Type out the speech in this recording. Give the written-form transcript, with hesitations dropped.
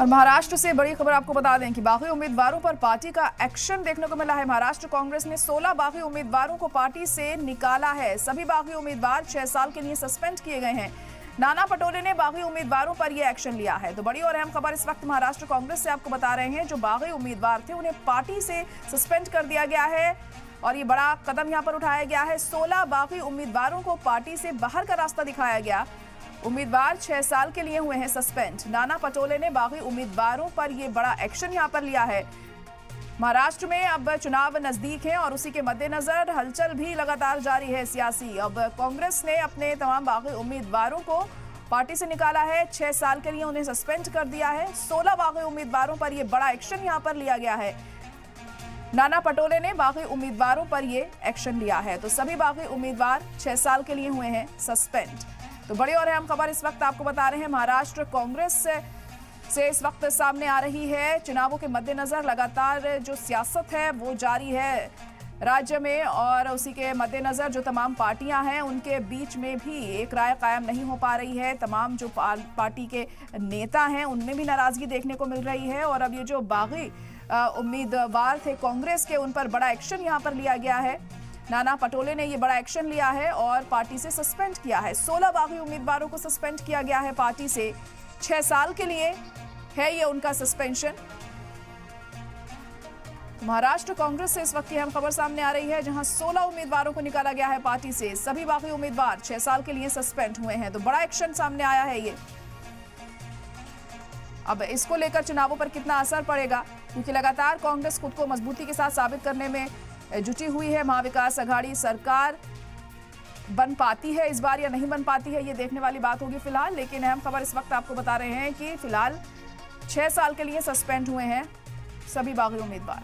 और महाराष्ट्र से बड़ी खबर आपको बता दें कि बागी उम्मीदवारों पर पार्टी का एक्शन देखने को मिला है। महाराष्ट्र कांग्रेस ने 16 बागी उम्मीदवारों को पार्टी से निकाला है। सभी बागी उम्मीदवार 6 साल के लिए सस्पेंड किए गए हैं। नाना पटोले ने बागी उम्मीदवारों पर यह एक्शन लिया है। तो बड़ी और अहम खबर इस वक्त महाराष्ट्र कांग्रेस से आपको बता रहे हैं। जो बागी उम्मीदवार थे उन्हें पार्टी से सस्पेंड कर दिया गया है और ये बड़ा कदम यहाँ पर उठाया गया है। 16 बागी उम्मीदवारों को पार्टी से बाहर का रास्ता दिखाया गया। उम्मीदवार 6 साल के लिए हुए हैं सस्पेंड। नाना पटोले ने बागी उम्मीदवारों पर यह बड़ा एक्शन यहां पर लिया है। महाराष्ट्र में अब चुनाव नजदीक है और उसी के मद्देनजर हलचल भी लगातार जारी है सियासी। अब कांग्रेस ने अपने तमाम बागी उम्मीदवारों को पार्टी से निकाला है। 6 साल के लिए उन्हें सस्पेंड कर दिया है। 16 बागी उम्मीदवारों पर यह बड़ा एक्शन यहां पर लिया गया है। नाना पटोले ने बागी उम्मीदवारों पर यह एक्शन लिया है। तो सभी बागी उम्मीदवार 6 साल के लिए हुए हैं सस्पेंड। तो बड़ी और अहम खबर इस वक्त आपको बता रहे हैं। महाराष्ट्र कांग्रेस से इस वक्त सामने आ रही है। चुनावों के मद्देनजर लगातार जो सियासत है वो जारी है राज्य में और उसी के मद्देनजर जो तमाम पार्टियां हैं उनके बीच में भी एक राय कायम नहीं हो पा रही है। तमाम जो पार्टी के नेता हैं उनमें भी नाराजगी देखने को मिल रही है और अब ये जो बागी उम्मीदवार थे कांग्रेस के, उन पर बड़ा एक्शन यहाँ पर लिया गया है। नाना पटोले ने ये बड़ा एक्शन लिया है और पार्टी से सस्पेंड किया है। 16 बागी उम्मीदवारों को सस्पेंड किया गया है पार्टी से। 6 साल के लिए है ये उनका सस्पेंशन। महाराष्ट्र कांग्रेस से इस वक्त की अहम खबर सामने आ रही है, जहां 16 उम्मीदवारों को निकाला गया है पार्टी से। सभी बागी उम्मीदवार 6 साल के लिए सस्पेंड हुए हैं। तो बड़ा एक्शन सामने आया है ये। अब इसको लेकर चुनावों पर कितना असर पड़ेगा, क्योंकि लगातार कांग्रेस खुद को मजबूती के साथ साबित करने में जुटी हुई है। महाविकास आघाड़ी सरकार बन पाती है इस बार या नहीं बन पाती है, ये देखने वाली बात होगी फिलहाल। लेकिन अहम खबर इस वक्त आपको बता रहे हैं कि फिलहाल 6 साल के लिए सस्पेंड हुए हैं सभी बागी उम्मीदवार।